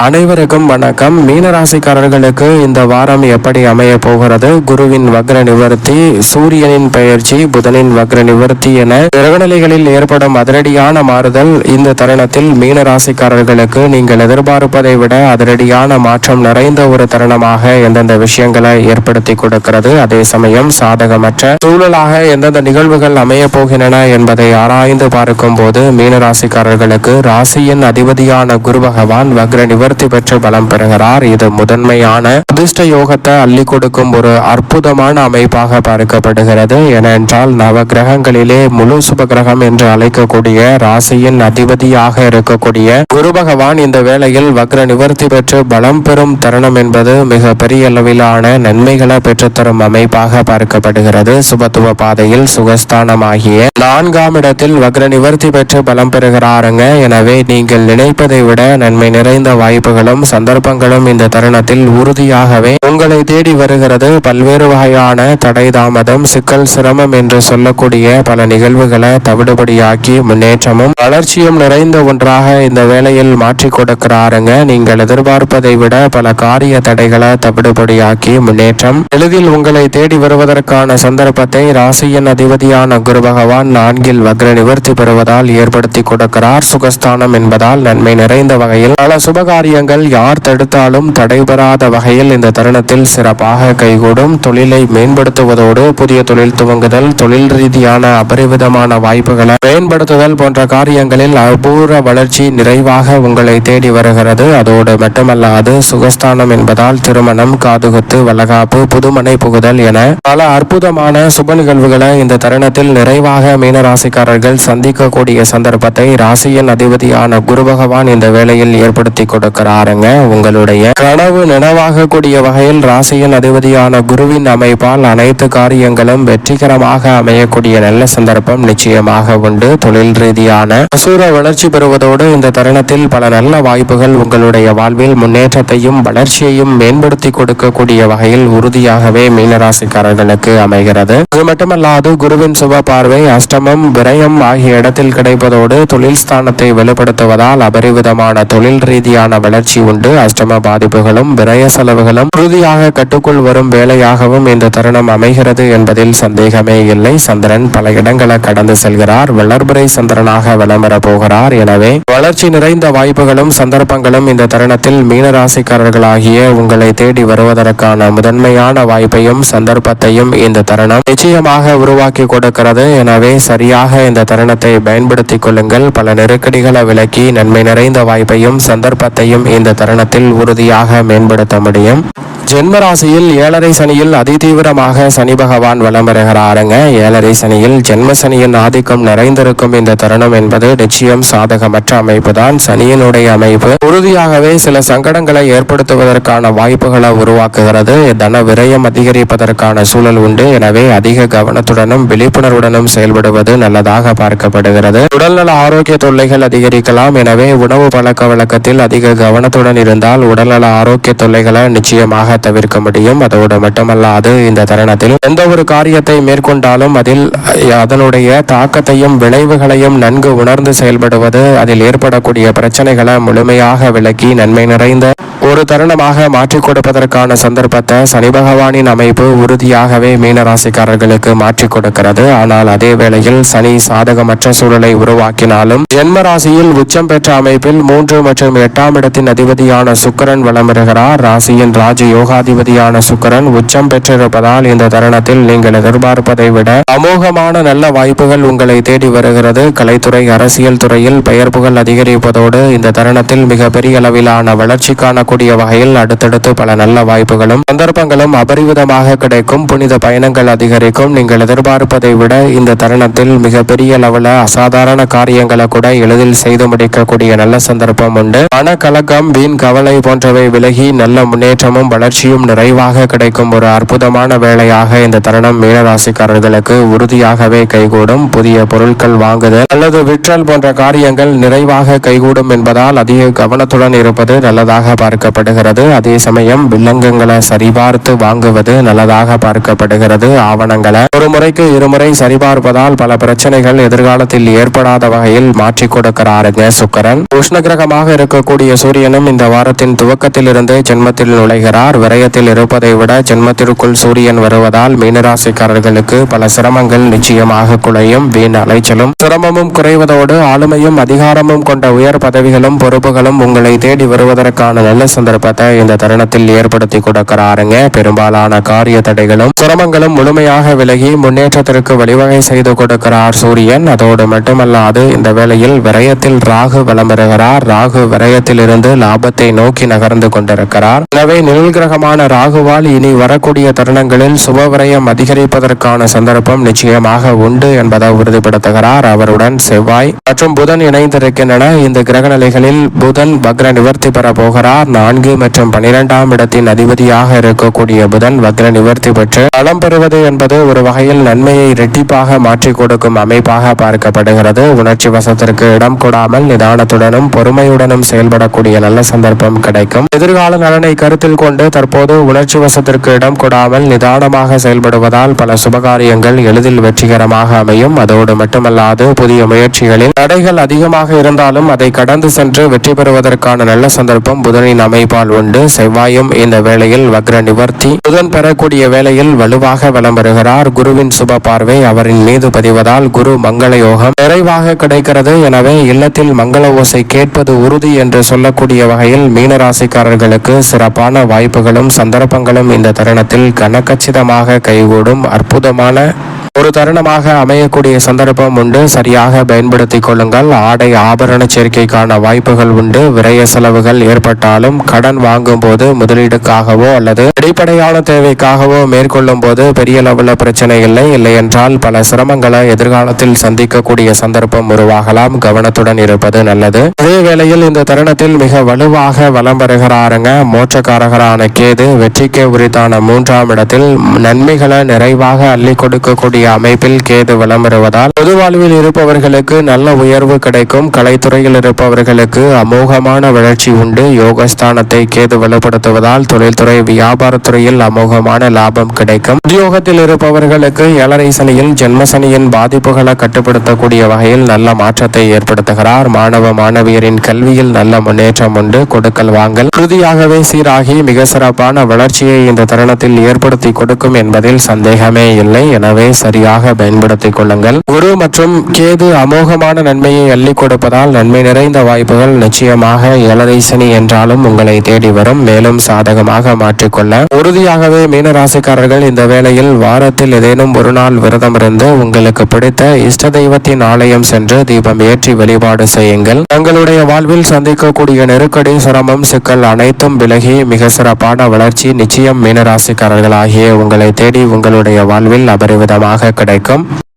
அனைவருக்கும் வணக்கம். மீனராசிக்காரர்களுக்கு இந்த வாரம் எப்படி அமைய போகிறது? குருவின் வக்ர நிவர்த்தி, சூரியனின் பெயர்ச்சி, புதனின் வக்ர நிவர்த்தி என கிரகநிலைகளில் ஏற்படும் அதிரடியான மாறுதல் இந்த தருணத்தில் மீனராசிக்காரர்களுக்கு நீங்கள் எதிர்பார்ப்பதை விட அதிரடியான மாற்றம் நிறைந்த ஒரு தருணமாக எந்தெந்த விஷயங்களை ஏற்படுத்தி கொடுக்கிறது, அதே சமயம் சாதகமற்ற சூழலாக எந்தெந்த நிகழ்வுகள் அமைய போகின்றன என்பதை ஆராய்ந்து பார்க்கும் போது மீனராசிக்காரர்களுக்கு ராசியின் அதிபதியான குரு பகவான் வக்ர நிவர்த்தி பெற்று பலம் பெறுகிறார். இது முதன்மையான அதிர்ஷ்ட யோகத்தை அள்ளி கொடுக்கும் ஒரு அற்புதமான அமைப்பாக பார்க்கப்படுகிறது. ஏனென்றால் நவ கிரகங்களிலே முழு சுப கிரகம் என்று அழைக்கக்கூடிய ராசியின் அதிபதியாக இருக்கக்கூடிய குரு பகவான் இந்த வேளையில் வக்ர நிவர்த்தி பெற்று பலம் பெறும் தருணம் என்பது மிக பெரிய அளவிலான நன்மைகளை பெற்றுத்தரும் அமைப்பாக பார்க்கப்படுகிறது. சுபத்துவ பாதையில் சுகஸ்தானமாகிய 4ஆம் இடத்தில் வக்ர நிவர்த்தி பெற்று பலம் பெறுகிறாருங்க. எனவே நீங்கள் நினைப்பதை விட நன்மை நிறைந்த வாய்ப்புகளும் சந்தர்ப்பங்களும் இந்த தருணத்தில் உறுதியாகவே உங்களை தேடி வருகிறது. பல்வேறு வகையான தடை தாமதம், சிக்கல், சிரமம் என்று சொல்லக்கூடிய பல நிகழ்வுகளை தவிடுபடியாக்கி முன்னேற்றமும் வளர்ச்சியும் நிறைந்த ஒன்றாக இந்த வேளையில் மாற்றி கொடுக்கிறாருங்க. நீங்கள் எதிர்பார்ப்பதை விட பல காரிய தடைகளை தவிடுபடியாக்கி முன்னேற்றம் எளிதில் உங்களை தேடி வருவதற்கான சந்தர்ப்பத்தை ராசியின் அதிபதியான குரு பகவான் 4இல் வக்ர நிவர்த்தி பெறுவதால் ஏற்படுத்தி கொடுக்கிறார். சுகஸ்தானம் என்பதால் நன்மை நிறைந்த வகையில் பல சுபகாரியங்கள் யார் தடுத்தாலும் தடைபெறாத வகையில் இந்த தருணத்தில் சிறப்பாக கைகூடும். தொழிலை மேம்படுத்துவதோடு புதிய தொழில் துவங்குதல், தொழில் ரீதியான அபரிவிதமான வாய்ப்புகளை மேம்படுத்துதல் போன்ற காரியங்களில் அபூர்வ வளர்ச்சி நிறைவாக உங்களை தேடி வருகிறது. அதோடு மட்டுமல்லாது சுகஸ்தானம் என்பதால் திருமணம், காதுகுத்து, வளகாப்பு, புதுமனை புகுதல் என பல அற்புதமான சுப நிகழ்வுகளை இந்த தருணத்தில் நிறைவாக மீனராசிக்காரர்கள் சந்திக்கக்கூடிய சந்தர்ப்பத்தை ராசியின் அதிபதியான குரு பகவான் இந்த வேளையில் ஏற்படுத்தி கொடுக்கிறாருங்க. உங்களுடைய கனவு நினைவாக கூடிய வகையில் ராசியின் அதிபதியான குருவின் அமைப்பால் அனைத்து காரியங்களும் வெற்றிகரமாக அமையக்கூடிய நல்ல சந்தர்ப்பம் நிச்சயமாக உண்டு. தொழில் ரீதியான அசூர வளர்ச்சி பெறுவதோடு இந்த தருணத்தில் பல நல்ல வாய்ப்புகள் உங்களுடைய வாழ்வில் முன்னேற்றத்தையும் வளர்ச்சியையும் மேம்படுத்தி கொடுக்கக்கூடிய வகையில் உறுதியாகவே மீனராசிக்காரர்களுக்கு அமைகிறது. அது மட்டுமல்லாது குருவின் சுப பார்வை அஷ்டமம், விரயம் ஆகிய இடத்தில் கிடைப்பதோடு தொழில் ஸ்தானத்தை வெளிப்படுத்துவதால் அபரிவிதமான தொழில் ரீதியான வளர்ச்சி உண்டு. அஷ்டம பாதிப்புகளும் விரய செலவுகளும் உறுதியாக கட்டுக்குள் வரும் வேலையாகவும் இந்த தருணம் அமைகிறது என்பதில் சந்தேகமே இல்லை. சந்திரன் பல இடங்களை கடந்து செல்கிறார். வளர்பிறை சந்திரனாக விளம்பர போகிறார். எனவே வளர்ச்சி நிறைந்த வாய்ப்புகளும் சந்தர்ப்பங்களும் இந்த தருணத்தில் மீனராசிக்காரர்களாகிய உங்களை தேடி வருவதற்கான முதன்மையான வாய்ப்பையும் சந்தர்ப்பத்தையும் இந்த தருணம் நிச்சயமாக உருவாக்கி கொடுக்கிறது. எனவே சரியாக இந்த தருணத்தை பயன்படுத்திக் கொள்ளுங்கள். பல நெருக்கடிகளை விலக்கி நன்மை நிறைந்த வாய்ப்பையும் சந்தர்ப்பத்தையும் இந்த தருணத்தில் உறுதியாக மேம்படுத்த முடியும். ஜென்மராசியில் 7.5 சனியில் அதிதீவிரமாக சனி பகவான் வலம் வருகிறாருங்க. 7.5 சனியில் ஜென்ம சனியின் ஆதிக்கம் நிறைந்திருக்கும் இந்த தருணம் என்பது நிச்சயம் சாதகமற்ற அமைப்பு தான். சனியினுடைய அமைப்பு உறுதியாகவே சில சங்கடங்களை ஏற்படுத்துவதற்கான வாய்ப்புகளை உருவாக்குகிறது. தன விரயம் அதிகரிப்பதற்கான சூழல் உண்டு. எனவே அதிக கவனத்துடனும் விழிப்புணர்வுடனும் செயல்படுவது நல்லதாக பார்க்கப்படுகிறது. உடல்நல ஆரோக்கிய தொல்லைகள் அதிகரிக்கலாம். எனவே உணவு பழக்க வழக்கத்தில் அதிக கவனத்துடன் இருந்தால் உடல்நல ஆரோக்கிய தொல்லைகளை நிச்சயமாக தவிர்க்க முடியும். அதோடு மட்டுமல்லாது இந்த தருணத்தில் எந்த ஒரு காரியத்தை மேற்கொண்டாலும் அதில் அதனுடைய தாக்கத்தையும் விளைவுகளையும் நன்கு உணர்ந்து செயல்படுவது அதில் ஏற்படக்கூடிய பிரச்சனைகளை முழுமையாக விளக்கி நன்மை நிறைந்த ஒரு தருணமாக மாற்றிக் கொடுப்பதற்கான சந்தர்ப்பத்தை சனி பகவானின் அமைப்பு உறுதியாகவே மீனராசிக்காரர்களுக்கு மாற்றிக் கொடுக்கிறது. ஆனால் அதே வேளையில் சனி சாதகமற்ற சூழலை உருவாக்கினாலும் ஜென்ம ராசியில் உச்சம் பெற்ற அமைப்பில் 3 மற்றும் 8ஆம் இடத்தின் அதிபதியான சுக்கிரன் வலம் வருகிறார். ராசியின் ராஜ யோகாதிபதியான சுக்கிரன் உச்சம் பெற்றிருப்பதால் இந்த தருணத்தில் நீங்கள் எதிர்பார்ப்பதை விட அமோகமான நல்ல வாய்ப்புகள் உங்களை தேடி வருகிறது. கலைத்துறை, அரசியல் துறையில் பெயர் புகழ் அதிகரிப்பதோடு இந்த தருணத்தில் மிகப்பெரிய அளவிலான வளர்ச்சி காணக்கூடிய வகையில் அடுத்தடுத்து பல நல்ல வாய்ப்புகளும் சந்தர்ப்பங்களும் அபரிவிதமாக கிடைக்கும். புனித பயணங்கள் அதிகரிக்கும். நீங்கள் எதிர்பார்ப்பதை விட இந்த தருணத்தில் மிகப்பெரிய அளவில் அசாதாரண காரியங்களை கூட எளிதில் செய்து முடிக்கக்கூடிய நல்ல சந்தர்ப்பம் உண்டு. மனக்கலக்கம், வீண் கவலை போன்றவை விலகி நல்ல முன்னேற்றமும் வளர்ச்சியும் நிறைவாக கிடைக்கும் ஒரு அற்புதமான வேளையாக இந்த தருணம் மீனராசிக்காரர்களுக்கு உறுதியாகவே கைகூடும். புதிய பொருட்கள் வாங்குதல் அல்லது விற்றல் போன்ற காரியங்கள் நிறைவாக கைகூடும் என்பதால் அதிக கவனத்துடன் இருப்பது நல்லதாக பார்க்க பார்க்கப்படுகிறது. அதே சமயம் வில்லங்கங்களை சரிபார்த்து வாங்குவது நல்லதாக பார்க்கப்படுகிறது. ஆவணங்களை ஒரு முறைக்கு இருமுறை சரிபார்ப்பதால் பல பிரச்சனைகள் எதிர்காலத்தில் ஏற்படாத வகையில் மாற்றி கொடுக்கிறாருங்க சுக்கிரன். உஷ்ண கிரகமாக இருக்கக்கூடிய சூரியனும் இந்த வாரத்தின் துவக்கத்திலிருந்து ஜென்மத்தில் நுழைகிறார். விரயத்தில் இருப்பதை விட ஜென்மத்திற்குள் சூரியன் வருவதால் மீனராசிக்காரர்களுக்கு பல சிரமங்கள் நிச்சயமாக குறையும். வீண் அலைச்சலும் சிரமமும் குறைவதோடு ஆளுமையும் அதிகாரமும் கொண்ட உயர் பதவிகளும் பொறுப்புகளும் உங்களை தேடி வருவதற்கான நல்ல சந்தர்ப்பத்தை இந்த தருணத்தில் ஏற்படுத்தி கொடுக்கிறாருங்க. பெரும்பாலான காரிய தடைகளும் சிரமங்களும் முழுமையாக விலகி முன்னேற்றத்திற்கு வழிவகை செய்து கொடுக்கிறார் சூரியன். அதோடு மட்டுமல்லாது இந்த வேளையில் விரயத்தில் ராகு வலம் பெறுகிறார். ராகு விரயத்தில் இருந்து லாபத்தை நோக்கி நகர்ந்து கொண்டிருக்கிறார். எனவே நிழல் கிரகமான ராகுவால் இனி வரக்கூடிய தருணங்களில் சுப விரயம் அதிகரிப்பதற்கான சந்தர்ப்பம் நிச்சயமாக உண்டு என்பதை உறுதிப்படுத்துகிறார். அவருடன் செவ்வாய் மற்றும் புதன் இணைந்திருக்கின்றன. இந்த கிரக நிலைகளில் புதன் வக்ர நிவர்த்தி பெற போகிறார். 4 மற்றும் 12ஆம் இடத்தின் அதிபதியாக இருக்கக்கூடிய புதன் வக்ர நிவர்த்தி பெற்று பலம் பெறுவது என்பது ஒரு வகையில் நன்மையை இரட்டிப்பாக மாற்றி கொடுக்கும் அமைப்பாக பார்க்கப்படுகிறது. உணர்ச்சி வசத்திற்கு இடம் கொடாமல் நிதானத்துடனும் பொறுமையுடனும் செயல்படக்கூடிய நல்ல சந்தர்ப்பம் கிடைக்கும். எதிர்கால நலனை கருத்தில் கொண்டு தற்போது உணர்ச்சி வசத்திற்கு இடம் கொடாமல் நிதானமாக செயல்படுவதால் பல சுபகாரியங்கள் எளிதில் வெற்றிகரமாக அமையும். அதோடு மட்டுமல்லாது புதிய முயற்சிகளில் தடைகள் அதிகமாக இருந்தாலும் அதை கடந்து சென்று வெற்றி பெறுவதற்கான நல்ல சந்தர்ப்பம் புதனின் அமைப்பால் உண்டு. செவ்வாயும் இந்த வேளையில் வக்ர நிவர்த்தி புதன் பெறக்கூடிய வேளையில் வலுவாக வலம் பெறுகிறார். குருவின் சுப பார்வை அவரின் மீது பதிவதால் குரு மங்கள யோகம் நிறைவாக கிடைக்கிறது. எனவே இல்லத்தில் மங்கள ஓசை கேட்பது உறுதி என்று சொல்லக்கூடிய வகையில் மீனராசிக்காரர்களுக்கு சிறப்பான வாய்ப்புகளும் சந்தர்ப்பங்களும் இந்த தருணத்தில் கனகச்சிதமாக கைகூடும் அற்புதமான ஒரு தருணமாக அமையக்கூடிய சந்தர்ப்பம் உண்டு. சரியாக பயன்படுத்திக் கொள்ளுங்கள். ஆடை ஆபரண சேர்க்கைக்கான வாய்ப்புகள் உண்டு. விரய செலவுகள் ஏற்பட்டாலும் கடன் வாங்கும் போது முதலீடுக்காகவோ அல்லது அடிப்படையான தேவைக்காகவோ மேற்கொள்ளும் போது பெரிய லெவலில் பிரச்சனை இல்லை என்றால் பல சிரமங்களை எதிர்காலத்தில் சந்திக்கக்கூடிய சந்தர்ப்பம் உருவாகலாம். கவனத்துடன் இருப்பது நல்லது. அதே வேளையில் இந்த தருணத்தில் மிக வலுவாக வலம் பெறுகிறாருங்க மோட்சக்காரகரான கேது. வெற்றிக்கு உரித்தான 3ஆம் இடத்தில் நன்மைகளை நிறைவாக அள்ளி கொடுக்கக்கூடிய அமைப்பில் கேது வலம் பெறுவதால் பொது வாழ்வில் இருப்பவர்களுக்கு நல்ல உயர்வு கிடைக்கும். கலைத்துறையில் இருப்பவர்களுக்கு அமோகமான வளர்ச்சி உண்டு. யோகஸ்தானத்தை கேது வலுப்படுத்துவதால் தொழில்துறை வியாபாரத்துறையில் அமோகமான லாபம் கிடைக்கும். உத்தியோகத்தில் இருப்பவர்களுக்கு ஏழரை சனியில் ஜென்ம சனியின் பாதிப்புகளை கட்டுப்படுத்தக்கூடிய வகையில் நல்ல மாற்றத்தை ஏற்படுத்துகிறார். மாணவ மாணவியரின் கல்வியில் நல்ல முன்னேற்றம் உண்டு. கொடுக்கல் வாங்கல் உறுதியாகவே சீராகி மிக சிறப்பான வளர்ச்சியை இந்த தருணத்தில் ஏற்படுத்தி கொடுக்கும் என்பதில் சந்தேகமே இல்லை. எனவே சரியாக பயன்படுத்திக் கொள்ளுங்கள். குரு மற்றும் கேது அமோகமான நன்மையை அள்ளி கொடுப்பதால் நன்மை நிறைந்த வாய்ப்புகள் நிச்சயமாக ஏழரை சனி என்றாலும் உங்களை தேடி வரும். மேலும் சாதகமாக மாற்றிக்கொள்ள உறுதியாகவே மீனராசிக்காரர்கள் இந்த வேளையில் வாரத்தில் ஏதேனும் ஒரு நாள் விரதம் இருந்து உங்களுக்கு பிடித்த இஷ்ட தெய்வத்தின் ஆலயம் சென்று தீபம் ஏற்றி வழிபாடு செய்யுங்கள். தங்களுடைய வாழ்வில் சந்திக்கக்கூடிய நெருக்கடி சிரமம் சிக்கல் அனைத்தும் விலகி மிக சிறப்பான வளர்ச்சி நிச்சயம் மீனராசிக்காரர்களாகிய உங்களை தேடி உங்களுடைய வாழ்வில் அபரிவிதமாக கிடைக்கும்.